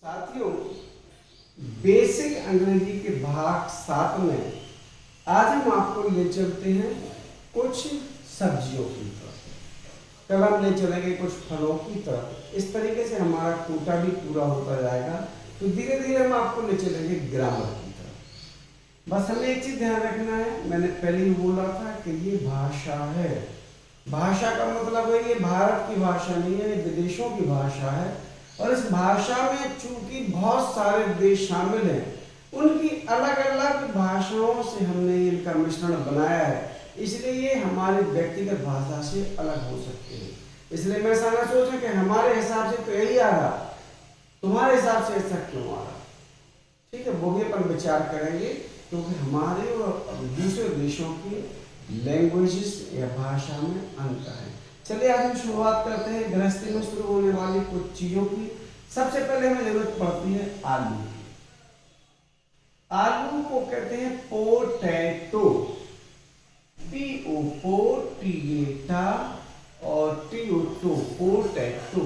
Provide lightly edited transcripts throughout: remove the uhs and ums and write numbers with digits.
साथियों, बेसिक अंग्रेजी के भाग 7 में आज हम आपको ले चलते हैं कुछ सब्जियों की तरफ। कल हम ले चलेंगे कुछ फलों की तरफ। इस तरीके से हमारा कोटा भी पूरा होता जाएगा। तो धीरे धीरे हम आपको ले चलेंगे ग्रामर की तरफ। बस हमें एक चीज ध्यान रखना है, मैंने पहले ही बोला था कि ये भाषा है। भाषा का मतलब है ये भारत की भाषा नहीं है, ये विदेशों की भाषा है। और इस भाषा में चूंकि बहुत सारे देश शामिल हैं, उनकी अलग अलग भाषाओं से हमने इनका मिश्रण बनाया है, इसलिए ये हमारी व्यक्तिगत भाषा से अलग हो सकते हैं। इसलिए मैं ऐसा ना सोचूं कि हमारे हिसाब से तो यही आ रहा, तुम्हारे हिसाब से ऐसा क्यों आ रहा। ठीक है, वो भी अपन विचार करेंगे, क्योंकि हमारे और दूसरे देशों की लैंग्वेजेस या भाषा में अंतर है। चलिए आज हम शुरुआत करते हैं गृहस्थी में शुरू होने वाली कुछ चीजों की। सबसे पहले हमें जरूरत पड़ती है आलू की। आलू को कहते हैं पोटैटो, पोटीटा और टीओटो, पोटैटो।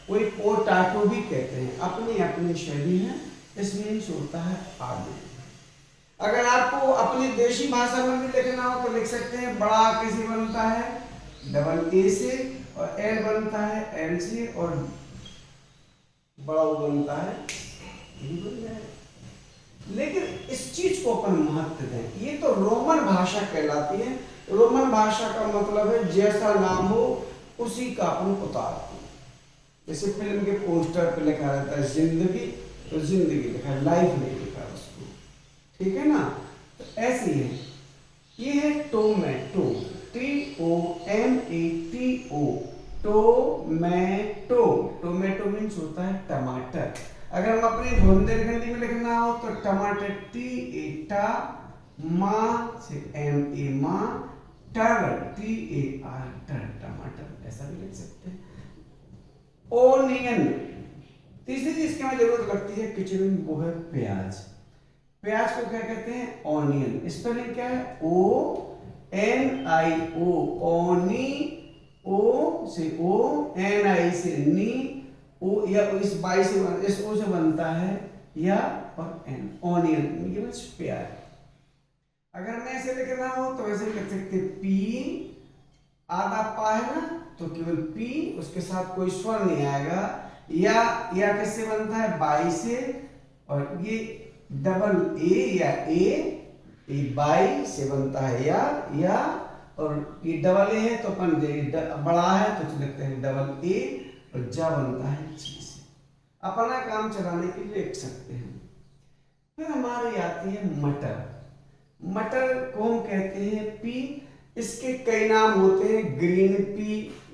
कोई पोटैटो भी कहते हैं, अपनी अपनी शैली है। इसमें होता है आलू। अगर आपको अपनी देशी भाषा में भी लिखना हो तो लिख सकते हैं। बड़ा कैसे बनता है, डबल ए से, और एल बनता है एल से, और बड़ा ओ बनता है बन जाएगा। लेकिन इस चीज को अपन महत्व दें, ये तो रोमन भाषा कहलाती है। रोमन भाषा का मतलब है जैसा नाम हो उसी का अपन उतारते हैं। जैसे फिल्म के पोस्टर पे लिखा रहता है जिंदगी, तो जिंदगी लिखा है, लाइफ नहीं लिखा उसको। ठीक है ना, तो ऐसे ही है। ये है tomato, TOMATO, tomato. Tomato means होता है टमाटर। अगर हम अपने बुंदेलखंडी में लिखना हो तो टमाटर, टीएटा, माँ से MA माँ, टर TAR टर, टमाटर, ऐसा भी लिख सकते हैं। ओनियन, तीसरी चीज की हमें जरूरत लगती है किचन में, वो है प्याज। प्याज को क्या कहते हैं, ऑनियन। स्पेलिंग क्या है, ONIO, ओनी, ओ से ओ, NI से नी, ओ या इस बाई से इस ओ से बनता है या, और N, ऑनियन मीन्स प्याज। अगर मैं ऐसे लिखना हो तो ऐसे लिख सकते पी, आधा पा है ना, तो केवल पी, उसके साथ कोई स्वर नहीं आएगा। या किससे बनता है, बाई से, और ये डबल ए या ए बाई से बनता है या, और ये डबल ए है तो अपन बड़ा है तो लिखते हैं डबल ए, और जा बनता है जी से। अपना काम चलाने के लिए लिख सकते हैं। फिर हमारी आती है मटर। मटर को हम कहते हैं पी। इसके कई नाम होते हैं, ग्रीन पी।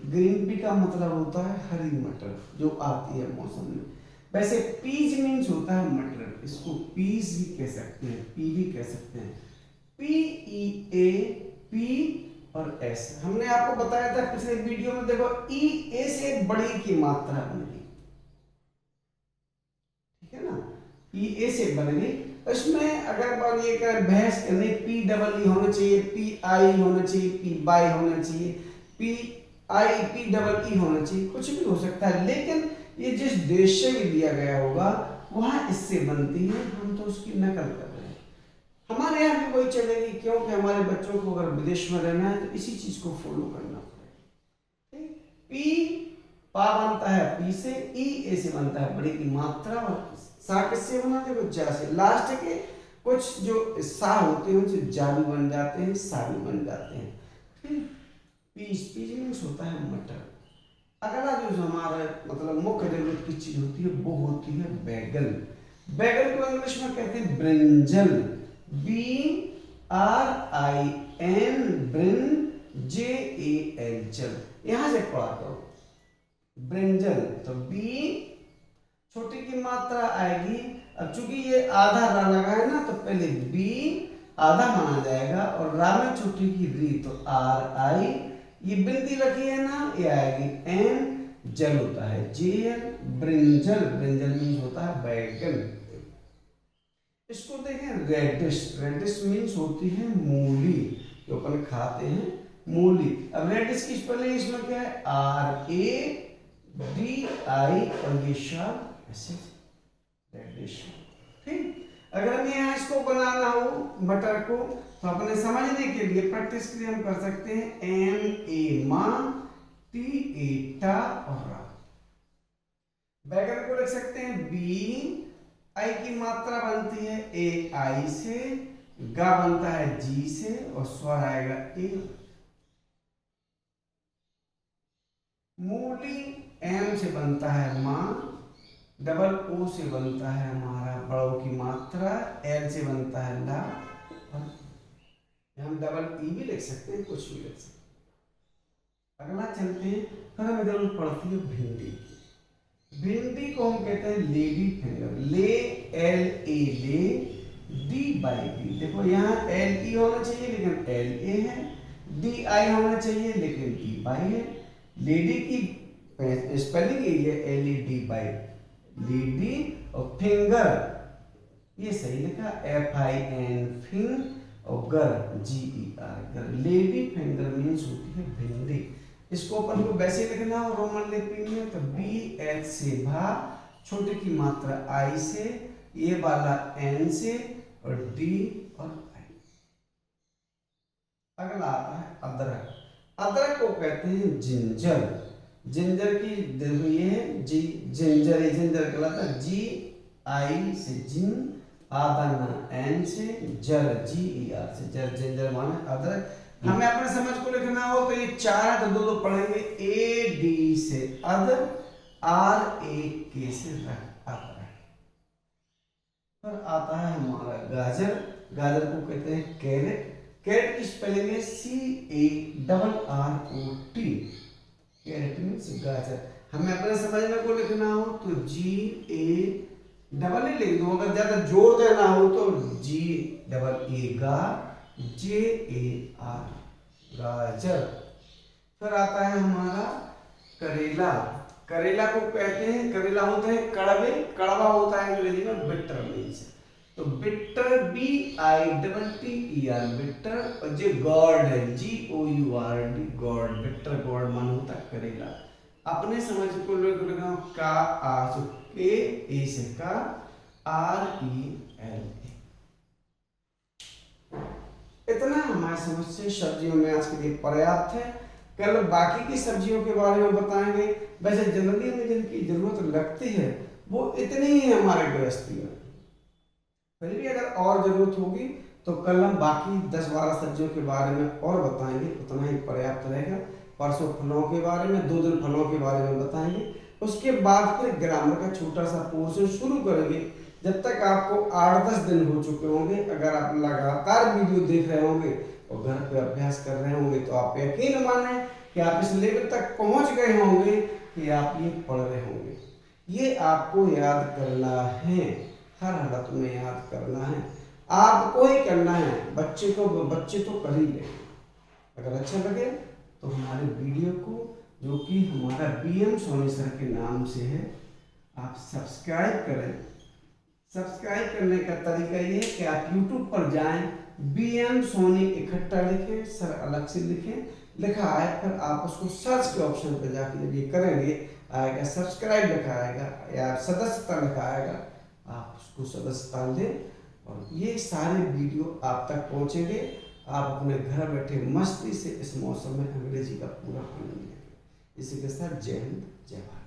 ग्रीन पी का मतलब होता है हरी मटर जो आती है मौसम में। वैसे पीज मीन्स होता है मटर, इसको पीज भी कह सकते हैं, पी भी कह सकते हैं। PEA, पी और एस। हमने आपको बताया था पिछले वीडियो में, देखो EA से बड़ी की मात्रा बनेगी। ठीक है ना, EA से बनेगी। इसमें अगर ये कर बहस करने, PEE होना चाहिए, PI होना चाहिए, PBY होना चाहिए, PIPEE होना चाहिए, कुछ भी हो सकता है। लेकिन ये जिस देश से भी दिया गया होगा वहां इससे बनती है, हम तो उसकी नकल कर रहे हैं। हमारे यहाँ भी वही चलेगी, क्योंकि हमारे बच्चों को अगर विदेश में रहना है तो इसी चीज को फॉलो करना पड़ेगा। पी पा बनता है पी से, ई से बनता है बड़ी की मात्रा, और सा किससे बना, देखो जा से। लास्ट के कुछ जो सा होते हैं उनसे जा भी बन जाते हैं, सा भी बन जाते हैं। पीज मीन्स होता है मटर। अगला जो हमारा मतलब मुख्य जरूरत की चीज होती है वो होती है बैगन। बैगन को इंग्लिश में कहते हैं ब्रिंजल, BRIN, JAL, जल। यहां से पढ़ा करो ब्रिंजल, तो बी छोटी की मात्रा आएगी। अब चूंकि ये आधा रा लगा है ना, तो पहले बी आधा माना जाएगा, और रा में छोटी की री, तो RI, ये बिंदी रखी है ना, ये आएगी N, जल होता है JL, ब्रिंजल। ब्रिंजल मीन्स होता है बैगन। इसको देखें रेडिश। रेडिश मीन्स होती है मूली, जो अपन खाते हैं, मूली। अब रेडिश की स्पेलिंग इसमें क्या है, RADI, और ये शब्द ऐसे रेडिश। ठीक, अगर हमें यहाँ इसको बनाना हो मटर को, तो अपने समझने के लिए, प्रैक्टिस के लिए हम कर सकते हैं एम ए मां, टी ए टा और रा। बैगन को लिख सकते हैं बी, आई की मात्रा बनती है ए आई से, गा बनता है जी से और स्वर आएगा ए। मूली एम से बनता है मां, डबल ओ से बनता है हमारा बड़ों की मात्रा, एल से बनता है ला, और हम डबल ई भी लिख सकते हैं, कुछ भी लिख सकते हैं। अगला चलते हैं, फिर हमें जरूरत पड़ती है भिंडी की। भिंडी को हम कहते हैं लेडी फिंगर, ले एल ए ले, डी बाई डी। देखो यहाँ एल ई होना चाहिए लेकिन एल ए है, डी आई होना चाहिए लेकिन डी बाई है। लेडी की स्पेलिंग यही है L E D by, lady, और फिंगर ये सही लिखा एफ आई एन फिंग, और गर जी ई आर गर। लेडी फिंगर मीन्स होती है भिंडी। इसको अपन को वैसे लिखना हो रोमन लिपि में, तो बी एच से भा, छोटे की मात्रा आई से, ये वाला एन से, और डी और आई। अगला आता है अदरक। अदरक को कहते हैं जिंजर। जिंजर की ये है जी, जिंजर, ये जिंजर कहलाता है जी आई से जिन, आदाना एन से, जर जी ई आर से जर, जिंजर माने अदरक। हमें अपने समझ को लिखना हो तो ये चार है, तो दो दो पढ़ेंगे, ए डी से अद, आर ए के से रख, अदरक। फिर आता है हमारा गाजर। गाजर को कहते हैं कैरेट। कैरेट की स्पेलिंग है C A double R O T, carrot means गाजर। हमें अपने समझने को लिखना हो तो जी ए डबल ए लिख दो, अगर ज्यादा जोर देना हो तो जी डबल ए गा, जे ए आर, गाजर। फिर आता है हमारा करेला। करेला को कहते हैं, करेला होते हैं कड़वे, कड़वा होता है अंग्रेजी में बिटर मीन्स, तो bitter B I double T E R bitter, और जो गॉड है G O U R D gourd, bitter gourd मान होता है करेला। अपने समझ को लिखना का आ से के, ए से का, आर ई एल ए। इतना हमारे समझ से सब्जियों में आज के लिए पर्याप्त है। कल बाकी की सब्जियों के बारे में बताएंगे। वैसे जनरली हमें जिनकी जरूरत लगती है वो इतनी ही है हमारे गृहस्थी में, फिर भी अगर और जरूरत होगी तो कल हम बाकी 10-12 सब्जियों के बारे में और बताएंगे, उतना ही पर्याप्त रहेगा। परसों फलों के बारे में, 2 दिन फलों के बारे में बताएंगे। उसके बाद फिर ग्रामर का छोटा सा पोर्शन शुरू करेंगे, जब तक आपको 8-10 दिन हो चुके होंगे। अगर आप लगातार वीडियो देख रहे होंगे और घर पे अभ्यास कर रहे होंगे तो आप यकीन माने कि आप इस लेवल तक पहुंच गए होंगे कि आप ये पढ़ रहे होंगे। ये आपको याद करना है, हर हालत में याद करना है, आपको ही करना है। बच्चे तो कर ही लेंगे। अगर अच्छा लगे तो हमारे वीडियो को, जो कि हमारा बीएम सोनी सर के नाम से है, आप सब्सक्राइब करें। सब्सक्राइब करने का तरीका ये है कि आप YouTube पर जाएं, बीएम सोनी इकट्ठा लिखें, सर अलग से लिखें, लिखा आए, फिर आप उसको सर्च के ऑप्शन पर जाके जब ये करेंगे आएगा सब्सक्राइब लिखा आएगा या सदस्यता लिखा आएगा, आप उसको सदस्यता लें और ये सारे वीडियो आप तक पहुँचेंगे। आप अपने घर बैठे मस्ती से इस मौसम में अंग्रेजी का पूरा आनंद लेंगे। इसी के साथ जय हिंद, जय भारत।